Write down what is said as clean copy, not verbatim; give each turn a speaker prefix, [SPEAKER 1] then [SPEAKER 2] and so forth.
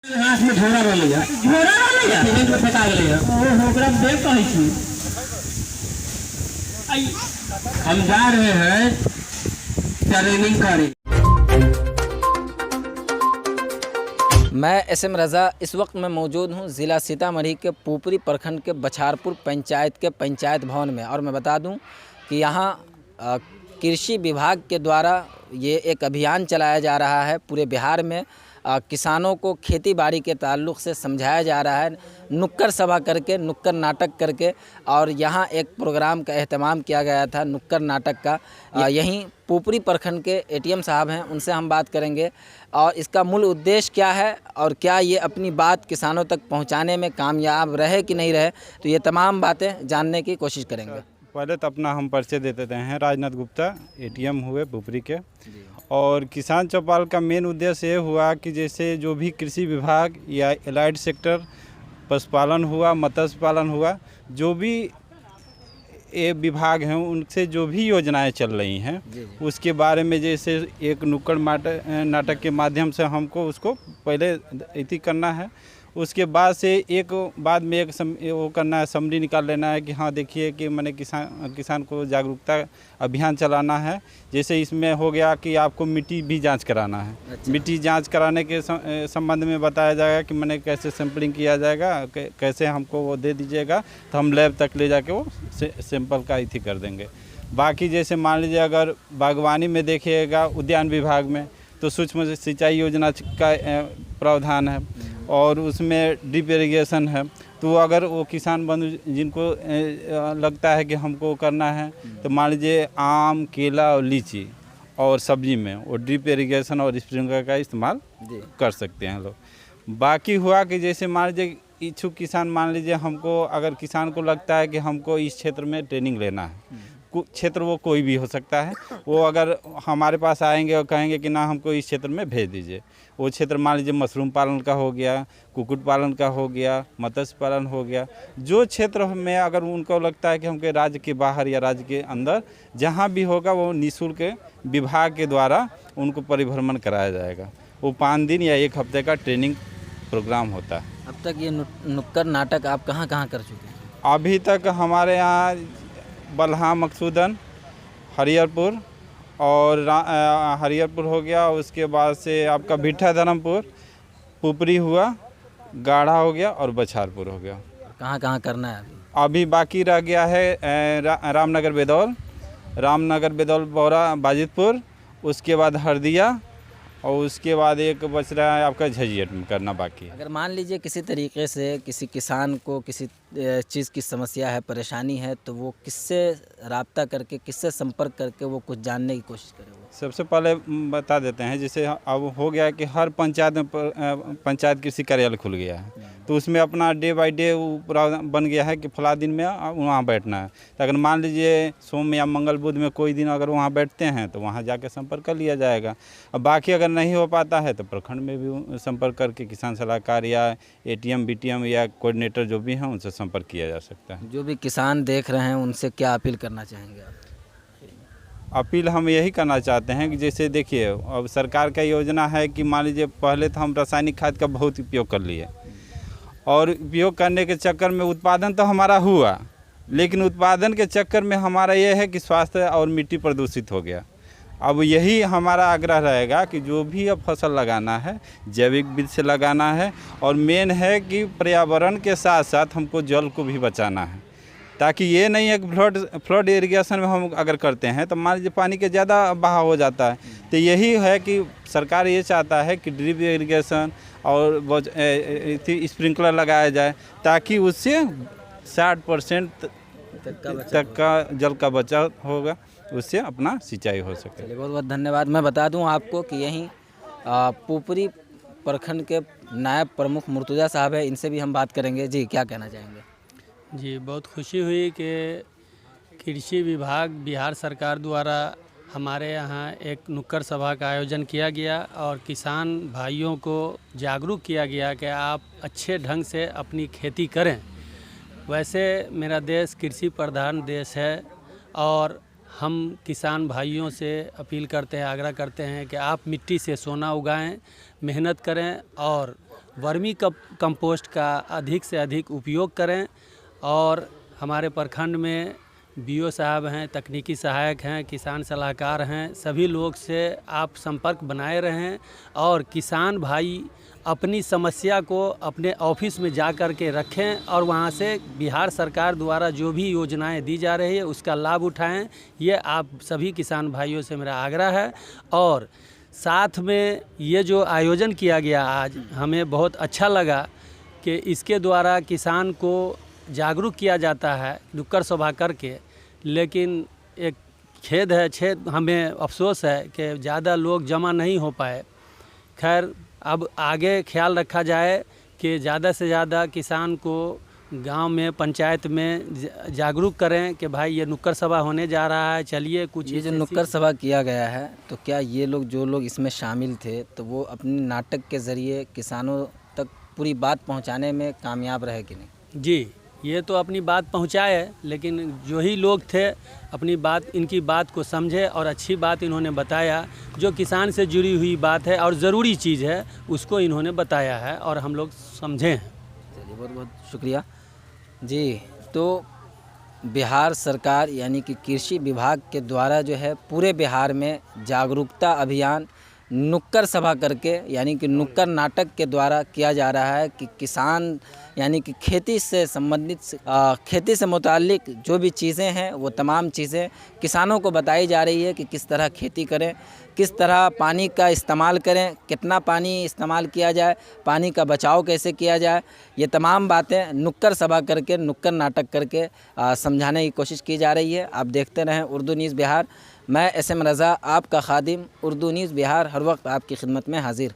[SPEAKER 1] हाथ में झोरा रहलैया सीमेंट में फेंका गेलैया ओकरा देख कहै छी हम जा रहे हैं ट्रेनिंग करे।
[SPEAKER 2] मैं एसएम रज़ा इस वक्त मैं मौजूद हूं ज़िला सीतामढ़ी के पुपरी प्रखंड के बछारपुर पंचायत के पंचायत भवन में। और मैं बता दूं कि यहां कृषि विभाग के द्वारा ये एक अभियान चलाया जा रहा है। पूरे बिहार में किसानों को खेती बाड़ी के ताल्लुक़ से समझाया जा रहा है, नुक्कड़ सभा करके, नुक्कड़ नाटक करके। और यहाँ एक प्रोग्राम का एहतमाम किया गया था नुक्कड़ नाटक का। यहीं पुपरी प्रखंड के एटीएम साहब हैं, उनसे हम बात करेंगे और इसका मूल उद्देश्य क्या है और क्या ये अपनी बात किसानों तक पहुँचाने में कामयाब रहे कि नहीं रहे, तो ये तमाम बातें जानने की कोशिश करेंगे।
[SPEAKER 3] पहले तो अपना हम परिचय देते हैं। राजनाथ गुप्ता, एटीएम हुए पुपरी के। और किसान चौपाल का मेन उद्देश्य ये हुआ कि जैसे जो भी कृषि विभाग या एलाइड सेक्टर, पशुपालन हुआ, मत्स्य पालन हुआ, जो भी ये विभाग हैं उनसे जो भी योजनाएं चल रही हैं उसके बारे में जैसे एक नुक्कड़ नाटक के माध्यम से हमको उसको पहले इति करना है। उसके बाद से एक बाद में एक वो करना है, समरी निकाल लेना है कि हाँ देखिए कि मैंने किसान को जागरूकता अभियान चलाना है। जैसे इसमें हो गया कि आपको मिट्टी भी जांच कराना है। अच्छा। मिट्टी जांच कराने के संबंध में बताया जाएगा कि मैंने कैसे सैंपलिंग किया जाएगा, कैसे हमको वो दे दीजिएगा तो हम लैब तक ले जाके वो सैंपल का इति कर देंगे। बाकी जैसे मान लीजिए अगर बागवानी में देखिएगा उद्यान विभाग में तो सूक्ष्म सिंचाई योजना का प्रावधान है और उसमें ड्रिप इरिगेशन है। तो अगर वो किसान बंधु जिनको लगता है कि हमको करना है तो मान लीजिए आम, केला और लीची और सब्जी में वो ड्रिप इरिगेशन और स्प्रिंकलर का इस्तेमाल कर सकते हैं लोग। बाकी हुआ कि जैसे मान लीजिए इच्छुक किसान, मान लीजिए हमको अगर किसान को लगता है कि हमको इस क्षेत्र में ट्रेनिंग लेना है, क्षेत्र वो कोई भी हो सकता है, वो अगर हमारे पास आएंगे और कहेंगे कि ना हमको इस क्षेत्र में भेज दीजिए, वो क्षेत्र मान लीजिए मशरूम पालन का हो गया, कुक्कुट पालन का हो गया, मत्स्य पालन हो गया, जो क्षेत्र में अगर उनको लगता है कि हमके राज्य के बाहर या राज्य के अंदर जहाँ भी होगा वो निःशुल्क विभाग के द्वारा उनको परिभ्रमण कराया जाएगा। वो 5 दिन या 1 हफ्ते का ट्रेनिंग प्रोग्राम होता है।
[SPEAKER 2] अब तक ये नुक्कड़ नाटक आप कहाँ कर चुके हैं?
[SPEAKER 3] अभी तक हमारे यहाँ बलहा, मकसूदन, हरिहरपुर और हरिहरपुर हो गया, उसके बाद से आपका भिट्ठा धर्मपुर, पुपरी हुआ, गाढ़ा हो गया और बछारपुर हो गया।
[SPEAKER 2] कहाँ करना है
[SPEAKER 3] अभी बाकी रह गया है रामनगर बेदौल, बौरा, बाजितपुर, उसके बाद हरदिया और उसके बाद एक बच रहा है आपका झज्जर में करना बाकी है।
[SPEAKER 2] अगर मान लीजिए किसी तरीके से किसी किसान को किसी चीज़ की समस्या है, परेशानी है, तो वो किससे राब्ता करके, किससे संपर्क करके वो कुछ जानने की कोशिश करे?
[SPEAKER 3] सबसे पहले बता देते हैं, जैसे अब हो गया कि हर पंचायत में पंचायत कृषि कार्यालय खुल गया है, तो उसमें अपना डे बाय डे बन गया है कि फला दिन में वहाँ बैठना है। तो अगर मान लीजिए सोम या मंगल बुध में कोई दिन अगर वहाँ बैठते हैं तो वहाँ जाके संपर्क कर लिया जाएगा। अब बाकी अगर नहीं हो पाता है तो प्रखंड में भी संपर्क करके किसान सलाहकार या एटीएम, बीटीएम या कोऑर्डिनेटर जो भी हैं उनसे संपर्क किया जा सकता है।
[SPEAKER 2] जो भी किसान देख रहे हैं उनसे क्या अपील करना चाहेंगे आप?
[SPEAKER 3] अपील हम यही करना चाहते हैं कि जैसे देखिए अब सरकार का योजना है कि मान लीजिए पहले तो हम रासायनिक खाद का बहुत उपयोग कर लिए और उपयोग करने के चक्कर में उत्पादन तो हमारा हुआ, लेकिन उत्पादन के चक्कर में हमारा ये है कि स्वास्थ्य और मिट्टी प्रदूषित हो गया। अब यही हमारा आग्रह रहेगा कि जो भी अब फसल लगाना है जैविक विधि से लगाना है और मेन है कि पर्यावरण के साथ साथ हमको जल को भी बचाना है, ताकि ये नहीं है कि फ्लड इरिगेशन में हम अगर करते हैं तो मान लीजिए पानी के ज़्यादा बहाव हो जाता है। तो यही है कि सरकार ये चाहता है कि ड्रिप इरिगेशन और स्प्रिंकलर लगाया जाए ताकि उससे 60% तक का जल का बचाव होगा, उससे अपना सिंचाई हो सके।
[SPEAKER 2] चलिए बहुत बहुत धन्यवाद। मैं बता दूं आपको कि यहीं पुपरी प्रखंड के नायब प्रमुख मुर्तुजा साहब है, इनसे भी हम बात करेंगे। जी क्या कहना चाहेंगे?
[SPEAKER 4] जी बहुत खुशी हुई कि कृषि विभाग बिहार सरकार द्वारा हमारे यहाँ एक नुक्कड़ सभा का आयोजन किया गया और किसान भाइयों को जागरूक किया गया कि आप अच्छे ढंग से अपनी खेती करें। वैसे मेरा देश कृषि प्रधान देश है और हम किसान भाइयों से अपील करते हैं, आग्रह करते हैं कि आप मिट्टी से सोना उगाएं, मेहनत करें और वर्मी कंपोस्ट का अधिक से अधिक उपयोग करें। और हमारे प्रखंड में बीओ साहब हैं, तकनीकी सहायक हैं, किसान सलाहकार हैं, सभी लोग से आप संपर्क बनाए रहें और किसान भाई अपनी समस्या को अपने ऑफिस में जा कर के रखें और वहाँ से बिहार सरकार द्वारा जो भी योजनाएं दी जा रही है उसका लाभ उठाएं। ये आप सभी किसान भाइयों से मेरा आग्रह है। और साथ में ये जो आयोजन किया गया आज हमें बहुत अच्छा लगा कि इसके द्वारा किसान को जागरूक किया जाता है नुक्कड़ सभा करके। लेकिन एक खेद है, हमें अफसोस है कि ज़्यादा लोग जमा नहीं हो पाए। खैर अब आगे ख्याल रखा जाए कि ज़्यादा से ज़्यादा किसान को गांव में पंचायत में जागरूक करें कि भाई ये नुक्कड़ सभा होने जा रहा है, चलिए कुछ।
[SPEAKER 2] ये जो नुक्कड़ सभा किया गया है तो क्या ये लोग जो लोग इसमें शामिल थे तो वो अपने नाटक के ज़रिए किसानों तक पूरी बात पहुंचाने में कामयाब रहे कि नहीं?
[SPEAKER 4] जी, ये तो अपनी बात पहुंचाए, लेकिन जो ही लोग थे अपनी बात, इनकी बात को समझे और अच्छी बात इन्होंने बताया। जो किसान से जुड़ी हुई बात है और ज़रूरी चीज़ है उसको इन्होंने बताया है और हम लोग समझे हैं।
[SPEAKER 2] चलिए, बहुत बहुत शुक्रिया जी। तो बिहार सरकार यानी कि कृषि विभाग के द्वारा जो है पूरे बिहार में जागरूकता अभियान नुक्कड़ सभा करके यानी कि नुक्कड़ नाटक के द्वारा किया जा रहा है कि किसान यानी कि खेती से संबंधित खेती से मुताल्लिक जो भी चीज़ें हैं वो तमाम चीज़ें किसानों को बताई जा रही है कि किस तरह खेती करें, किस तरह पानी का इस्तेमाल करें, कितना पानी इस्तेमाल किया जाए, पानी का बचाव कैसे किया जाए। ये तमाम बातें नुक्कड़ सभा करके, नुक्कड़ नाटक करके समझाने की कोशिश की जा रही है। आप देखते रहें उर्दू न्यूज़ बिहार। मैं SM रज़ा, आपका खादिम, उर्दू न्यूज़ बिहार, हर वक्त आपकी खिदमत में हाजिर।